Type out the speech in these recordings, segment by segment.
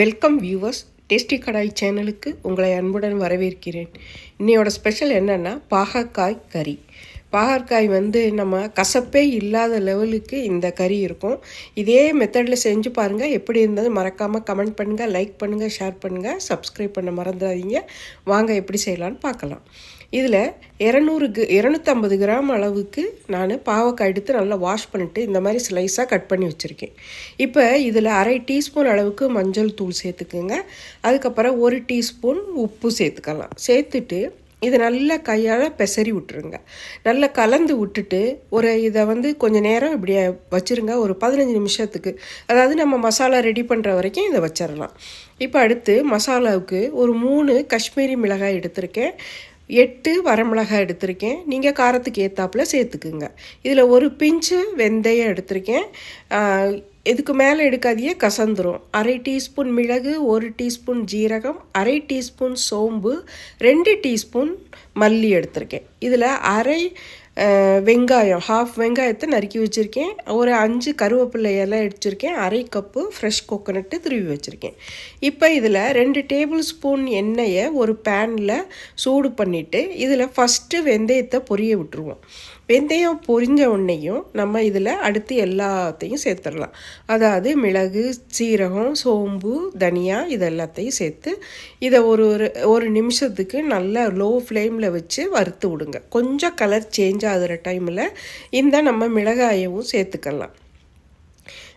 Welcome viewers. Tasty கடாய் சேனலுக்கு உங்களை அன்புடன் வரவேற்கிறேன். இன்னையோட ஸ்பெஷல் என்னென்னா பாகற்காய் கறி. பாகற்காய் நம்ம கசப்பே இல்லாத லெவலுக்கு இந்த கறி இருக்கும். இதே மெத்தடில் செஞ்சு பாருங்கள். எப்படி இருந்தது மறக்காமல் கமெண்ட் பண்ணுங்கள், லைக் பண்ணுங்கள், ஷேர் பண்ணுங்கள், சப்ஸ்கிரைப் பண்ண மறந்துடாதீங்க. வாங்க எப்படி செய்யலான்னு பார்க்கலாம். இதில் 250 கிராம் அளவுக்கு நான் பாவக்காய் எடுத்து நல்லா வாஷ் பண்ணிவிட்டு இந்த மாதிரி ஸ்லைஸாக கட் பண்ணி வச்சுருக்கேன். இப்போ இதில் 1/2 டீஸ்பூன் அளவுக்கு மஞ்சள் தூள் சேர்த்துக்குங்க. அதுக்கப்புறம் 1 டீஸ்பூன் உப்பு சேர்த்துக்கலாம். சேர்த்துட்டு இதை நல்லா கையால் பெசரி விட்டுருங்க. நல்லா கலந்து விட்டுட்டு இதை கொஞ்சம் நேரம் இப்படி வச்சுருங்க, ஒரு 15 நிமிஷத்துக்கு. அதாவது நம்ம மசாலா ரெடி பண்ணுற வரைக்கும் இதை வச்சிடலாம். இப்போ அடுத்து மசாலாவுக்கு ஒரு 3 காஷ்மீரி மிளகாய் எடுத்திருக்கேன், 8 வரமிளகாய் எடுத்திருக்கேன். நீங்கள் காரத்துக்கு ஏற்றாப்புல சேர்த்துக்குங்க. இதில் ஒரு பிஞ்சு வெந்தயம் எடுத்திருக்கேன். இதுக்கு மேலே எடுக்காதையே கசந்துரும். 1/2 டீஸ்பூன் மிளகு, 1 டீஸ்பூன் ஜீரகம், 1/2 டீஸ்பூன் சோம்பு, 2 டீஸ்பூன் மல்லி எடுத்திருக்கேன். இதில் 1/2 வெங்காயம், 1/2 வெங்காயத்தை நறுக்கி வச்சுருக்கேன். ஒரு 5 கருவேப்பிலை இலை வச்சுருக்கேன். 1/2 கப்பு ஃப்ரெஷ் கோகோனட்டு துருவி வச்சுருக்கேன். இப்போ இதில் 2 டேபிள் ஸ்பூன் எண்ணெயை ஒரு பேனில் சூடு பண்ணிவிட்டு இதில் ஃபஸ்ட்டு வெந்தயத்தை பொரிய விட்டுருவோம். வெந்தயம் பொரிஞ்ச உடனேயும் நம்ம இதில் அடுத்து எல்லாத்தையும் சேர்த்துடலாம். அதாவது மிளகு, சீரகம், சோம்பு, தனியா இது எல்லாத்தையும் சேர்த்து இதை ஒரு நிமிஷத்துக்கு நல்லா லோ ஃப்ளேமில் வச்சு வறுத்து விடுங்க. கொஞ்சம் கலர் சேஞ்ச் ஆகிற டைமில் நம்ம மிளகாயவும் சேர்த்துக்கலாம்.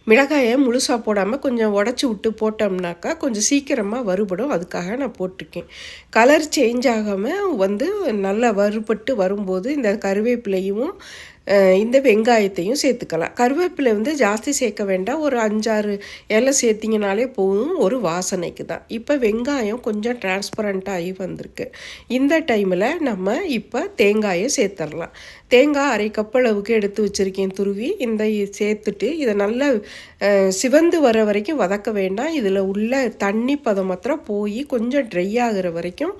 மிளகாயை முழுசாக போடாமல் கொஞ்சம் உடச்சி விட்டு போட்டோம்னாக்கா கொஞ்சம் சீக்கிரமாக வறுபடும். அதுக்காக நான் போட்டிருக்கேன். கலர் சேஞ்ச் ஆகாமல் நல்லா வறுபட்டு வரும்போது இந்த கருவேப்பிலையும் இந்த வெங்காயத்தையும் சேர்த்துக்கலாம். கருவேப்பிலை ஜாஸ்தி சேர்க்க வேண்டாம், ஒரு 5-6 இலை சேர்த்திங்கனாலே போதும், ஒரு வாசனைக்கு தான். இப்போ வெங்காயம் கொஞ்சம் டிரான்ஸ்பரண்ட்டாகி வந்திருக்கு. இந்த டைமில் நம்ம இப்போ தேங்காயை சேர்த்துடலாம். தேங்காய் 1/2 கப் அளவுக்கு எடுத்து வச்சுருக்கேன் துருவி. சேர்த்துட்டு இதை நல்லா சிவந்து வர வரைக்கும் வதக்க வேண்டாம். இதில் உள்ள தண்ணி பதம் மாத்திரம் போய் கொஞ்சம் ட்ரை ஆகிற வரைக்கும்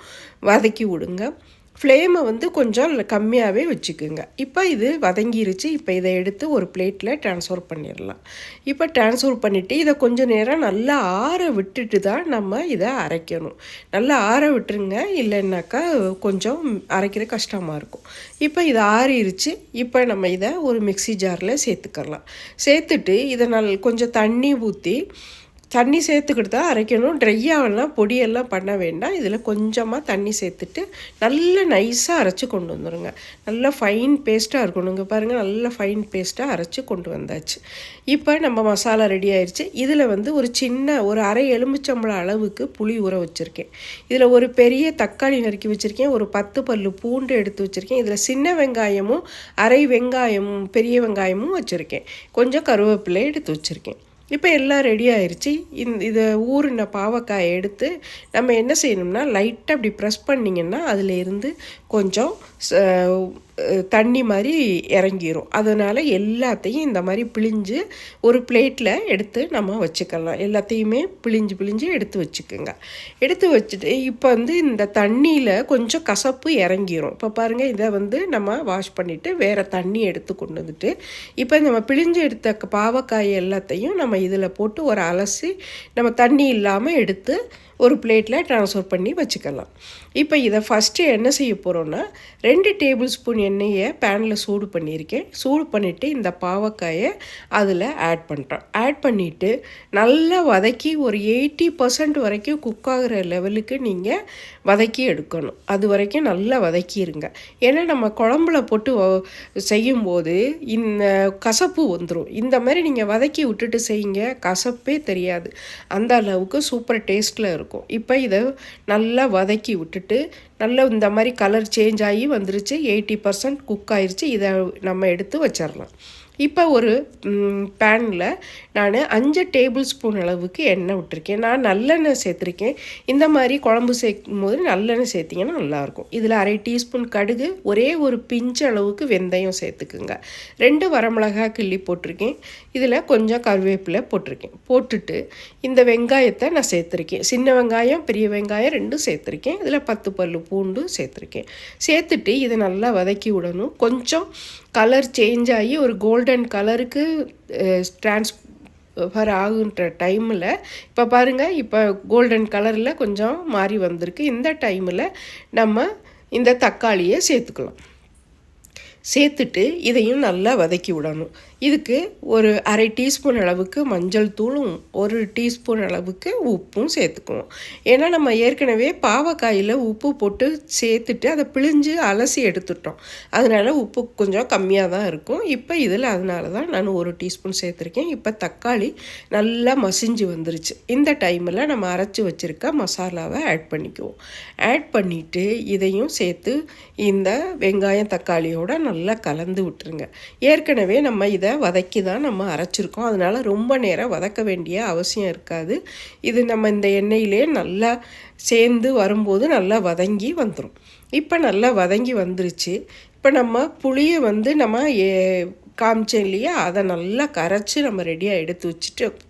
வதக்கி விடுங்க. ஃப்ளேமை கொஞ்சம் கம்மியாகவே வச்சுக்குங்க. இப்போ இது வதங்கிருச்சு. இப்போ இதை எடுத்து ஒரு பிளேட்டில் ட்ரான்ஸ்ஃபர் பண்ணிடலாம். இப்போ ட்ரான்ஸ்ஃபர் பண்ணிவிட்டு இதை கொஞ்சம் நேரம் நல்லா ஆற விட்டுட்டு தான் நம்ம இதை அரைக்கணும். நல்லா ஆற விட்டுருங்க, இல்லைன்னாக்கா கொஞ்சம் அரைக்கிற கஷ்டமாக இருக்கும். இப்போ இது ஆறிருச்சு. இப்போ நம்ம இதை ஒரு மிக்ஸி ஜாரில் சேர்த்துக்கலாம். சேர்த்துட்டு இதை கொஞ்சம் தண்ணி சேர்த்துக்கிட்டு தான் அரைக்கணும். ட்ரையாகலாம் பொடியெல்லாம் பண்ண வேண்டாம். இதில் கொஞ்சமாக தண்ணி சேர்த்துட்டு நல்லா நைஸாக அரைச்சி கொண்டு வந்துடுங்க. நல்லா ஃபைன் பேஸ்ட்டாக இருக்கணுங்க. பாருங்கள், நல்லா ஃபைன் பேஸ்ட்டாக அரைச்சி கொண்டு வந்தாச்சு. இப்போ நம்ம மசாலா ரெடி ஆயிடுச்சு. இதில் ஒரு ஒரு 1/2 எலுமிச்சம்பழம் அளவுக்கு புளி ஊற வச்சுருக்கேன். இதில் ஒரு பெரிய தக்காளி நறுக்கி வச்சுருக்கேன். ஒரு 10 பல்லு பூண்டு எடுத்து வச்சுருக்கேன். இதில் சின்ன வெங்காயமும் 1/2 வெங்காயமும் பெரிய வெங்காயமும் வச்சுருக்கேன். கொஞ்சம் கருவேப்பிலை எடுத்து வச்சுருக்கேன். இப்போ எல்லாம் ரெடி ஆயிடுச்சு. இதை ஊறின பாவக்காயை எடுத்து நம்ம என்ன செய்யணும்னா லைட்டாக அப்படி ப்ரெஸ் பண்ணிங்கன்னா அதில் இருந்து கொஞ்சம் தண்ணி மாதிரி இறங்கிரும். அதனால் எல்லாத்தையும் இந்த மாதிரி பிழிஞ்சு ஒரு பிளேட்டில் எடுத்து நம்ம வச்சுக்கலாம். எல்லாத்தையுமே பிழிஞ்சு எடுத்து வச்சுக்கோங்க. எடுத்து வச்சுட்டு இப்போ இந்த தண்ணியில் கொஞ்சம் கசப்பு இறங்கிரும். இப்போ பாருங்கள், இதை நம்ம வாஷ் பண்ணிவிட்டு வேறு தண்ணி எடுத்து கொண்டு வந்துட்டு இப்போ நம்ம பிழிஞ்சு எடுத்த பாவக்காய் எல்லாத்தையும் நம்ம இதில் போட்டு ஒரு அலசி நம்ம தண்ணி இல்லாமல் எடுத்து ஒரு பிளேட்டில் ட்ரான்ஸ்ஃபர் பண்ணி வச்சுக்கலாம். இப்போ இதை ஃபஸ்ட்டு என்ன செய்ய போகிறோன்னா 2 டேபிள் ஸ்பூன் எண்ணெயை பேனில் சூடு பண்ணியிருக்கேன். சூடு பண்ணிவிட்டு இந்த பாவக்காயை அதில் ஆட் பண்ணுறோம். ஆட் பண்ணிவிட்டு நல்லா வதக்கி ஒரு 80% வரைக்கும் குக் ஆகிற லெவலுக்கு நீங்கள் வதக்கி எடுக்கணும். அது வரைக்கும் நல்லா வதக்கிடுங்க. ஏன்னா நம்ம குழம்புல போட்டு செய்யும்போது இந்த கசப்பு வந்துடும். இந்த மாதிரி நீங்கள் வதக்கி விட்டுட்டு செய்யுங்க, கசப்பே தெரியாது. அந்த அளவுக்கு சூப்பர் டேஸ்ட்டில் இருக்கும். இப்போ இதை நல்லா வதக்கி விட்டுட்டு நல்லா இந்த மாதிரி கலர் சேஞ்ச் ஆகி வந்துருச்சு. 80% குக் ஆயிடுச்சு. இதை நம்ம எடுத்து வச்சிடலாம். இப்போ ஒரு பேனில் நான் 5 டேபிள் ஸ்பூன் அளவுக்கு எண்ணெய் விட்டுருக்கேன். நான் நல்லெண்ணெய் சேர்த்துருக்கேன். இந்த மாதிரி குழம்பு சேர்க்கும் போது நல்லெண்ணெய் சேர்த்திங்கன்னா நல்லாயிருக்கும். இதில் 1/2 டீஸ்பூன் கடுகு, ஒரே ஒரு பிஞ்சு அளவுக்கு வெந்தயம் சேர்த்துக்குங்க. 2 வரமிளகாய் கிள்ளி போட்டிருக்கேன். இதில் கொஞ்சம் கருவேப்பிலை போட்டிருக்கேன். போட்டுட்டு இந்த வெங்காயத்தை நான் சேர்த்துருக்கேன். சின்ன வெங்காயம், பெரிய வெங்காயம் 2 சேர்த்துருக்கேன். இதில் 10 பல்லு பூண்டு சேர்த்துருக்கேன். சேர்த்துட்டு இதை நல்லா வதக்கி விடணும். கொஞ்சம் கலர் சேஞ்ச் ஆகி ஒரு கோல்டன் கலருக்கு ஆகுன்ற டைமில் இப்போ பாருங்கள், இப்போ கோல்டன் கலரில் கொஞ்சம் மாறி வந்திருக்கு. இந்த டைமில் நம்ம இந்த தக்காளியை சேர்த்துக்கலாம். சேர்த்துட்டு இதையும் நல்லா வதக்கி விடணும். இதுக்கு ஒரு அரை டீஸ்பூன் அளவுக்கு மஞ்சள் தூளும் 1 டீஸ்பூன் அளவுக்கு உப்பும் சேர்த்துக்குவோம். ஏன்னா நம்ம ஏற்கனவே பாவக்காயில் உப்பு போட்டு சேர்த்துட்டு அதை பிழிஞ்சு அலசி எடுத்துட்டோம். அதனால் உப்பு கொஞ்சம் கம்மியாக தான் இருக்கும். இப்போ இதில் அதனால தான் நான் 1 டீஸ்பூன் சேர்த்துருக்கேன். இப்போ தக்காளி நல்லா மசிஞ்சு வந்துருச்சு. இந்த டைமில் நம்ம அரைச்சி வச்சுருக்க மசாலாவை ஆட் பண்ணிக்குவோம். ஆட் பண்ணிவிட்டு இதையும் சேர்த்து இந்த வெங்காயம் தக்காளியோட நல்லா கலந்து விட்டுருங்க. ஏற்கனவே நம்ம இதை வதக்கி தான் நம்ம அரைச்சிருக்கோம். அதனால் ரொம்ப நேரம் வதக்க வேண்டிய அவசியம் இருக்காது. இது நம்ம இந்த எண்ணெயிலே நல்லா சேர்ந்து வரும்போது நல்லா வதங்கி வந்துடும். இப்போ நல்லா வதங்கி வந்துருச்சு. இப்போ நம்ம புளியை நம்ம காமிச்சோம் இல்லையா, அதை நல்லா கரைச்சி நம்ம ரெடியாக எடுத்து வச்சுட்டு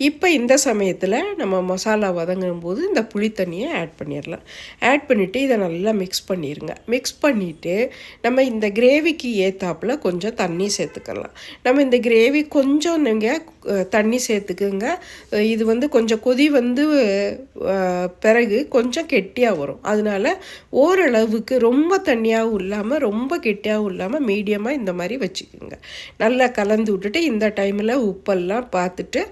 இப்போ இந்த சமயத்தில் நம்ம மசாலா வதங்கும் போது இந்த புளி தண்ணியை ஆட் பண்ணிடலாம். ஆட் பண்ணிவிட்டு இதை நல்லா மிக்ஸ் பண்ணிடுங்க. மிக்ஸ் பண்ணிவிட்டு நம்ம இந்த கிரேவிக்கு ஏற்றாப்பில் கொஞ்சம் தண்ணி சேர்த்துக்கலாம். நம்ம இந்த கிரேவி கொஞ்சம் நீங்கள் தண்ணி சேர்த்துக்குங்க. இது கொஞ்சம் கொதி பிறகு கொஞ்சம் கெட்டியாக வரும். அதனால் ஓரளவுக்கு ரொம்ப தண்ணியாகவும் இல்லாமல் ரொம்ப கெட்டியாகவும் இல்லாமல் மீடியமாக இந்த மாதிரி வச்சுக்கோங்க. நல்லா கலந்து விட்டுட்டு இந்த டைமில் உப்பெல்லாம் பார்த்துட்டு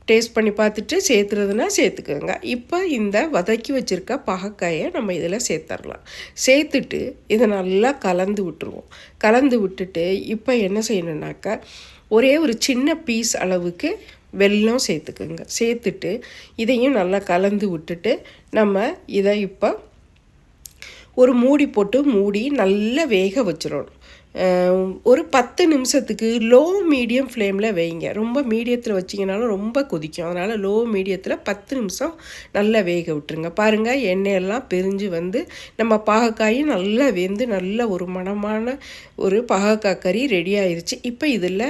டேஸ்ட் பண்ணி பார்த்துட்டு சேர்த்துறதுனா சேர்த்துக்கோங்க. இப்போ இந்த வதக்கி வச்சுருக்க பாகக்காயை நம்ம இதில் சேர்த்துடலாம். சேர்த்துட்டு இதை நல்லா கலந்து விட்டுருவோம். கலந்து விட்டுட்டு இப்போ என்ன செய்யணுன்னாக்கா, ஒரே ஒரு சின்ன பீஸ் அளவுக்கு வெல்லம் சேர்த்துக்குங்க. சேர்த்துட்டு இதையும் நல்லா கலந்து விட்டுட்டு நம்ம இதை இப்போ ஒரு மூடி போட்டு மூடி நல்லா வேக வச்சிடணும். ஒரு 10 நிமிஷத்துக்கு லோ மீடியம் ஃப்ளேமில் வைங்க. ரொம்ப மீடியத்தில் வச்சிங்கனாலும் ரொம்ப கொதிக்கும். அதனால் லோ மீடியத்தில் 10 நிமிஷம் நல்லா வேக விட்டுருங்க. பாருங்கள், எண்ணெயெல்லாம் பிரிஞ்சு நம்ம பாகக்காயும் நல்லா வெந்து நல்ல ஒரு மணமான ஒரு பாகக்காய் கறி ரெடி ஆயிடுச்சு. இப்போ இதில்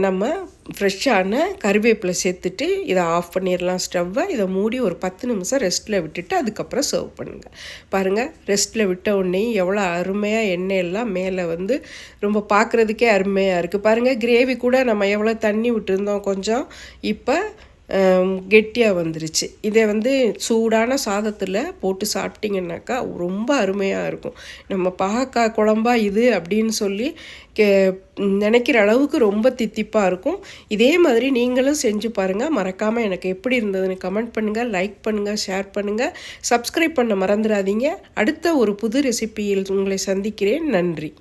நம்ம ஃப்ரெஷ்ஷான கருவேப்பிலை சேர்த்துட்டு இதை ஆஃப் பண்ணிடலாம் ஸ்டவ்வை. இதை மூடி ஒரு 10 நிமிஷம் ரெஸ்ட்டில் விட்டுட்டு அதுக்கப்புறம் சர்வ் பண்ணுங்கள். பாருங்கள், ரெஸ்ட்டில் விட்ட உடனே எவ்வளோ அருமையாக எண்ணெயெல்லாம் மேலே ரொம்ப பார்க்குறதுக்கே அருமையாக இருக்குது. பாருங்கள், கிரேவி கூட நம்ம எவ்வளோ தண்ணி விட்டுருந்தோம் கொஞ்சம், இப்போ கெட்டியாக வந்துருச்சு. இதை சூடான சாதத்தில் போட்டு சாப்பிட்டிங்கன்னாக்கா ரொம்ப அருமையாக இருக்கும். நம்ம பாகக்காய் குழம்பா இது அப்படின்னு சொல்லி நினைக்கிற அளவுக்கு ரொம்ப தித்திப்பாக இருக்கும். இதே மாதிரி நீங்களும் செஞ்சு பாருங்கள். மறக்காமல் எனக்கு எப்படி இருந்ததுன்னு கமெண்ட் பண்ணுங்கள், லைக் பண்ணுங்கள், ஷேர் பண்ணுங்கள், சப்ஸ்கிரைப் பண்ண மறந்துடாதீங்க. அடுத்த ஒரு புது ரெசிபியில் உங்களை சந்திக்கிறேன். நன்றி.